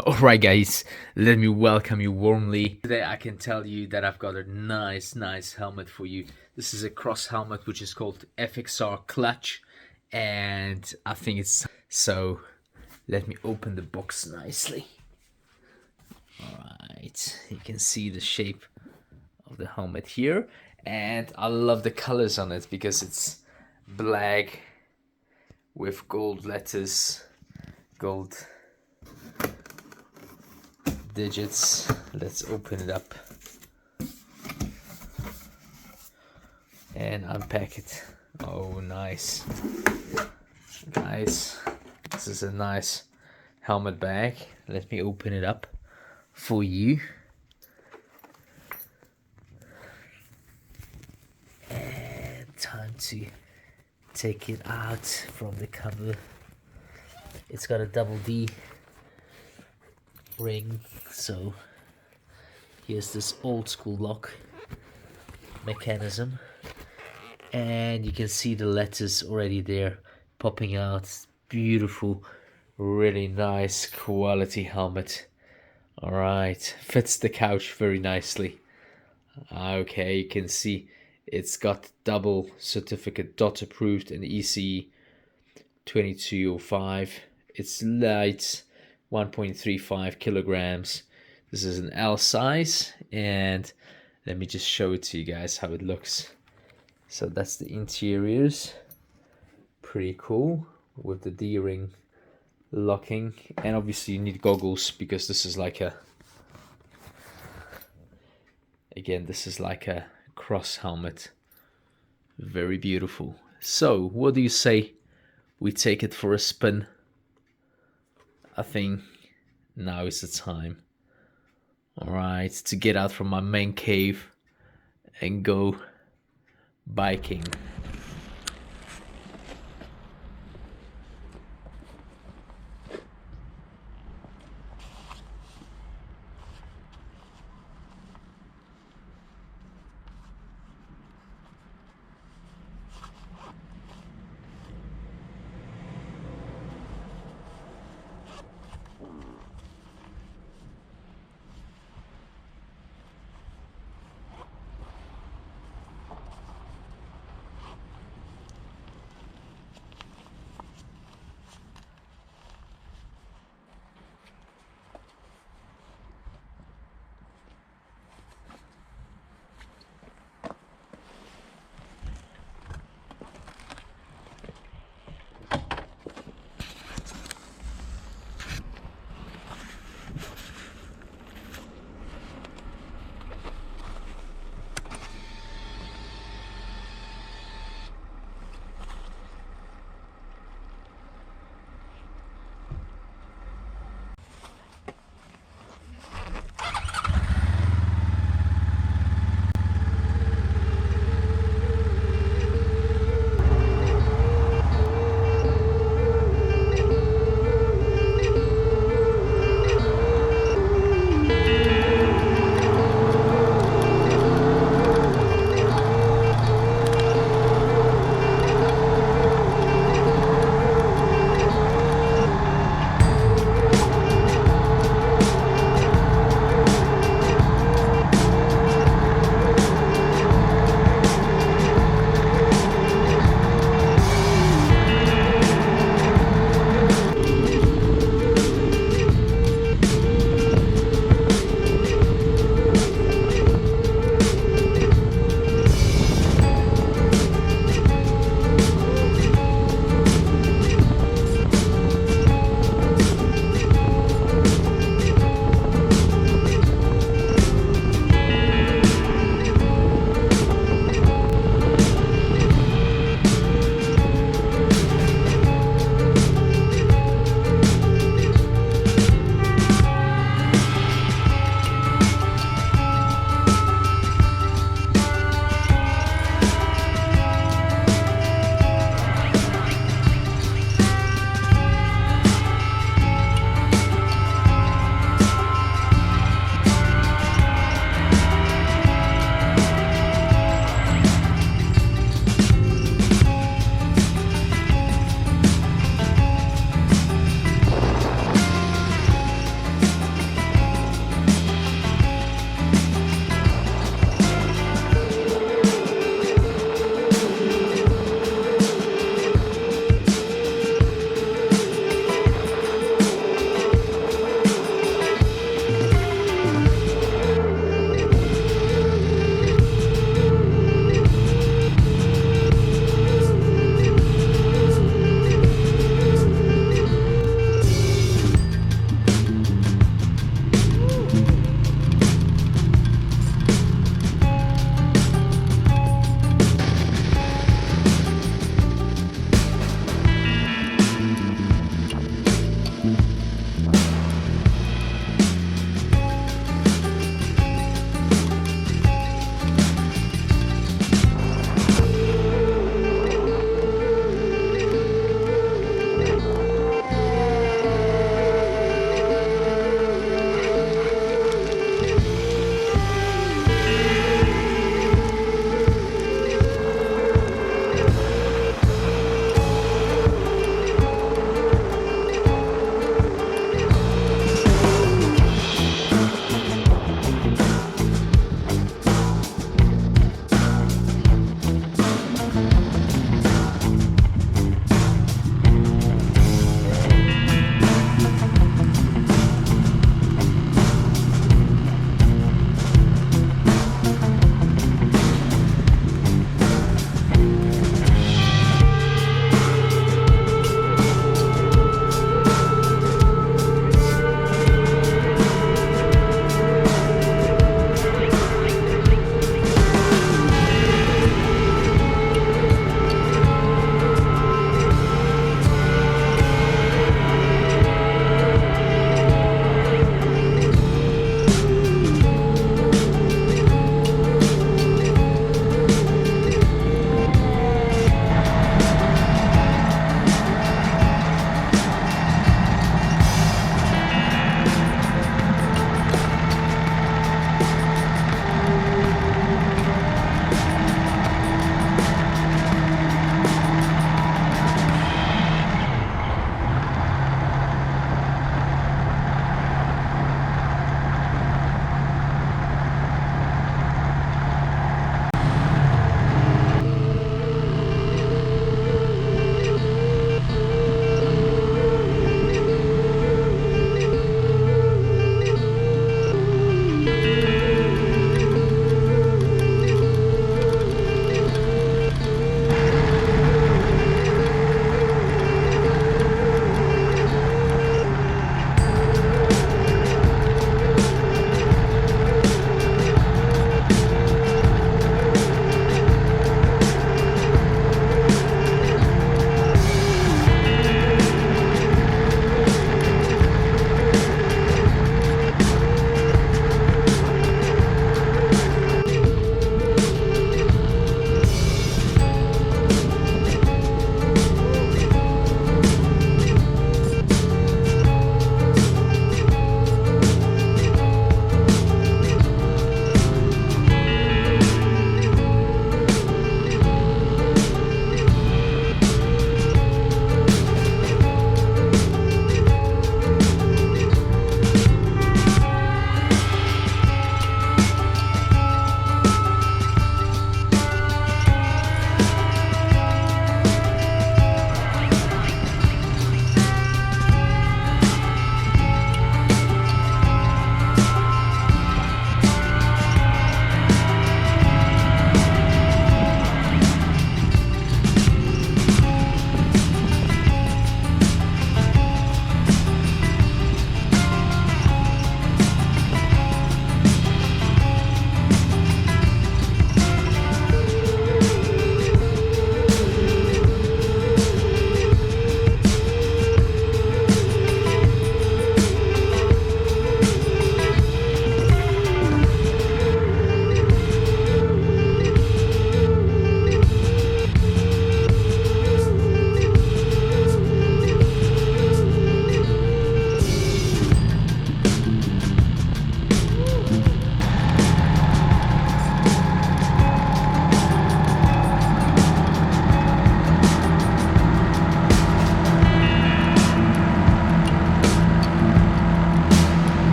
Alright guys, let me welcome you warmly. Today I can tell you that I've got a nice helmet for you. This is a cross helmet which is called FXR clutch, and I think it's so. Let me open the box nicely. Alright, you can see the shape of the helmet here, and I love the colors on it because it's black with gold letters, gold digits. Let's open it up and unpack it. Oh, nice. Guys, this is a nice helmet bag. Let me open it up for you. And time to take it out from the cover. It's got a double D ring, so here's this old school lock mechanism, and you can see the letters already there popping out. Beautiful, really nice quality helmet. All right, fits the couch very nicely. Okay, you can see it's got double certificate, dot approved, and ECE 2205. It's light, 1.35 kilograms. This is an L size, and let me just show it to you guys how it looks. So that's the interiors. Pretty cool with the D-ring locking, and obviously you need goggles because this is like a, again, this is like a cross helmet. Very beautiful. So what do you say we take it for a spin? I think now is the time. Alright, to get out from my man cave and go biking.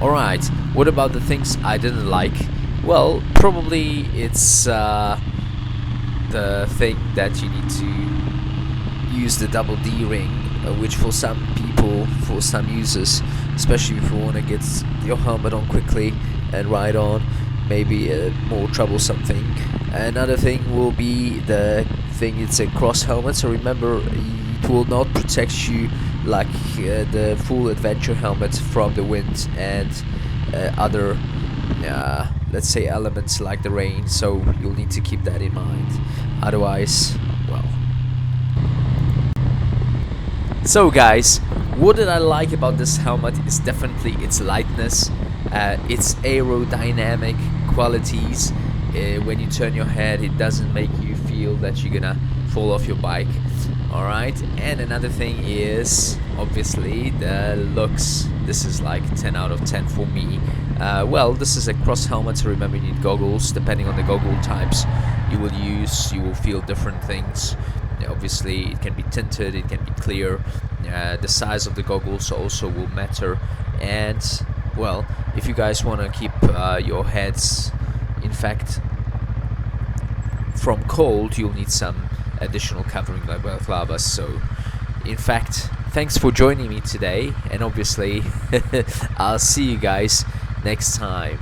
Alright, what about the things I didn't like? Well, probably it's the thing that you need to use the double D ring, which for some people, for some users, especially if you want to get your helmet on quickly and ride on, maybe a more troublesome thing. Another thing will be the thing, it's a cross helmet, so remember it will not protect you like the full adventure helmet from the wind and other let's say elements like the rain, so you'll need to keep that in mind, otherwise, well. So guys, what did I like about this helmet is definitely its lightness, its aerodynamic qualities. When you turn your head, it doesn't make you feel that you're gonna fall off your bike. Alright, and another thing is obviously the looks. This is like 10 out of 10 for me. Well, this is a cross helmet, so remember you need goggles. Depending on the goggle types you will use, you will feel different things. Obviously it can be tinted, it can be clear, the size of the goggles also will matter. And well, if you guys want to keep your heads, in fact, from cold, you'll need some additional covering like balaclavas. So in fact, thanks for joining me today, and obviously I'll see you guys next time.